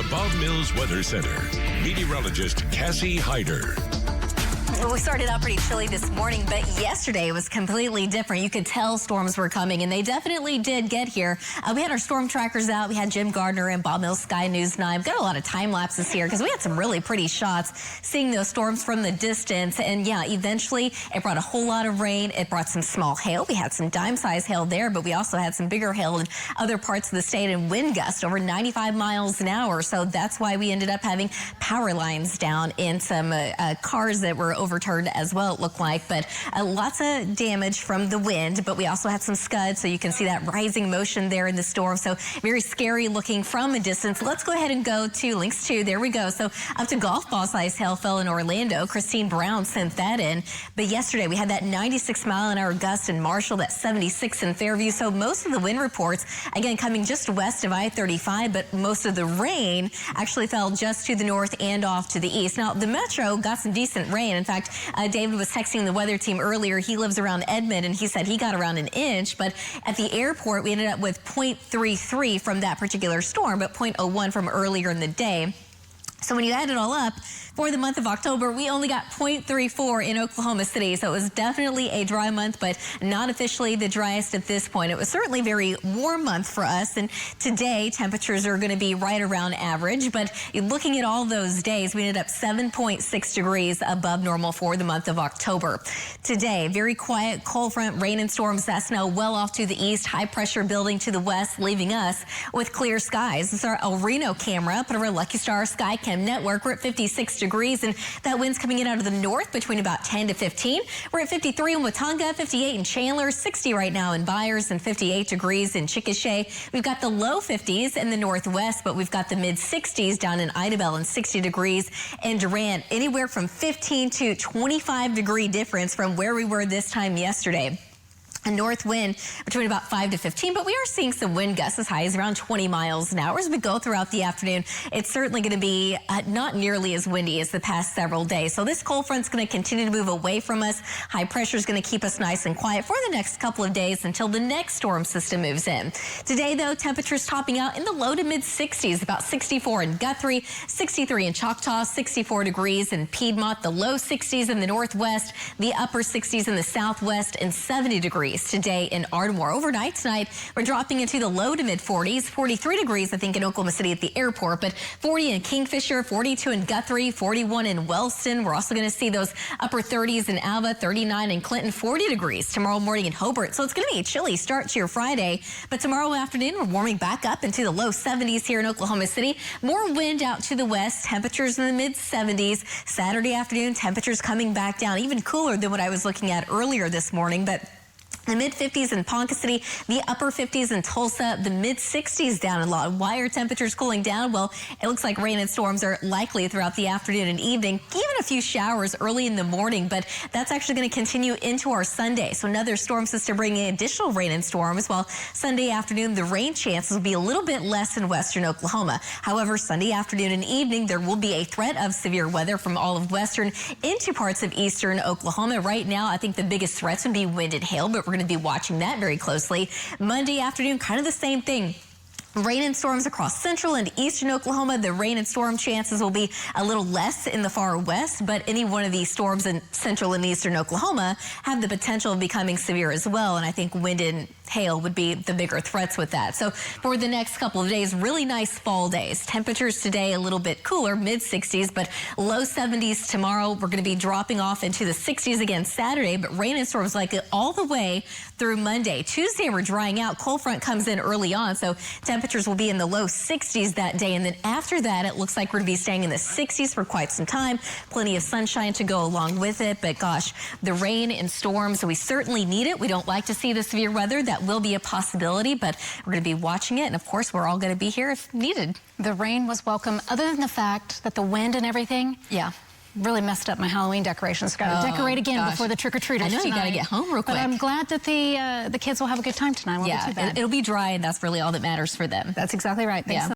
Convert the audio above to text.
the Bob Mills Weather Center, meteorologist Cassie Heiter. We started out pretty chilly this morning, but yesterday was completely different. You could tell storms were coming, and they definitely did get here. We had our storm trackers out. We had Jim Gardner and Bob Mills Sky News 9. We've got a lot of time lapses here because we had some really pretty shots seeing those storms from the distance. And yeah, eventually it brought a whole lot of rain. It brought some small hail. We had some dime-size hail there, but we also had some bigger hail in other parts of the state and wind gusts over 95 miles an hour. So that's why we ended up having power lines down in some cars that were overturned as well, it looked like. But lots of damage from the wind, but we also had some scuds, so you can see that rising motion there in the storm. So very scary looking from a distance. Let's go ahead and go to links 2. There we go. So up to golf ball size hail fell in Orlando. Christine Brown sent that in. But yesterday we had that 96-mile-an-hour gust in Marshall, that 76 in Fairview. So most of the wind reports, again, coming just west of I-35, but most of the rain actually fell just to the north and off to the east. Now, the metro got some decent rain. In fact, David was texting the weather team earlier. He lives around Edmond, and he said he got around an inch. But at the airport, we ended up with 0.33 from that particular storm, but 0.01 from earlier in the day. So when you add it all up, for the month of October, we only got 0.34 in Oklahoma City. So it was definitely a dry month, but not officially the driest at this point. It was certainly a very warm month for us. And today, temperatures are going to be right around average. But looking at all those days, we ended up 7.6 degrees above normal for the month of October. Today, very quiet, cold front, rain and storms. That snow well off to the east, high pressure building to the west, leaving us with clear skies. This is our El Reno camera, put over a Lucky Star Skycam network. We're at 56 degrees, and that wind's coming in out of the north between about 10 to 15. We're at 53 in Watonga, 58 in Chandler, 60 right now in Byers, and 58 degrees in Chickasha. We've got the low 50s in the northwest, but we've got the mid 60s down in Idabel and 60 degrees in Durant. Anywhere from 15 to 25 degree difference from where we were this time yesterday. A north wind between about 5 to 15, but we are seeing some wind gusts as high as around 20 miles an hour as we go throughout the afternoon. It's certainly going to be not nearly as windy as the past several days. So this cold front's going to continue to move away from us. High pressure is going to keep us nice and quiet for the next couple of days until the next storm system moves in. Today, though, temperatures topping out in the low to mid 60s, about 64 in Guthrie, 63 in Choctaw, 64 degrees in Piedmont, the low 60s in the northwest, the upper 60s in the southwest, and 70 degrees today in Ardmore. Overnight tonight, we're dropping into the low to mid 40s, 43 degrees, I think, in Oklahoma City at the airport, but 40 in Kingfisher, 42 in Guthrie, 41 in Wellston. We're also going to see those upper 30s in Alva, 39 in Clinton, 40 degrees tomorrow morning in Hobart. So it's going to be a chilly start to your Friday, but tomorrow afternoon, we're warming back up into the low 70s here in Oklahoma City. More wind out to the west, temperatures in the mid 70s. Saturday afternoon, temperatures coming back down, even cooler than what I was looking at earlier this morning, but the mid 50s in Ponca City, the upper 50s in Tulsa, the mid 60s down a lot. Why are temperatures cooling down? Well, it looks like rain and storms are likely throughout the afternoon and evening, even a few showers early in the morning, but that's actually going to continue into our Sunday. So another storm system bringing additional rain and storms. While Sunday afternoon, the rain chances will be a little bit less in western Oklahoma. However, Sunday afternoon and evening, there will be a threat of severe weather from all of western into parts of eastern Oklahoma. Right now, I think the biggest threats would be wind and hail, but we're going to be watching that very closely. Monday afternoon, kind of the same thing. Rain and storms across central and eastern Oklahoma. The rain and storm chances will be a little less in the far west, but any one of these storms in central and eastern Oklahoma have the potential of becoming severe as well. And I think wind and hail would be the bigger threats with that. So for the next couple of days, really nice fall days. Temperatures today a little bit cooler, mid 60s, but low 70s tomorrow. We're going to be dropping off into the 60s again Saturday, but rain and storms like it all the way through Monday. Tuesday, we're drying out. Cold front comes in early on, so temperatures will be in the low 60s that day. And then after that, it looks like we're going to be staying in the 60s for quite some time. Plenty of sunshine to go along with it. But gosh, the rain and storms, we certainly need it. We don't like to see the severe weather. That will be a possibility, but we're going to be watching it. And of course, we're all going to be here if needed. The rain was welcome, other than the fact that the wind and everything. Yeah. Really messed up my Halloween decorations. Got to decorate again before the trick-or-treaters. I know, tonight. you got to get home real quick. But I'm glad that the kids will have a good time tonight. Won't be too bad. It'll be dry, and that's really all that matters for them. That's exactly right. Thanks so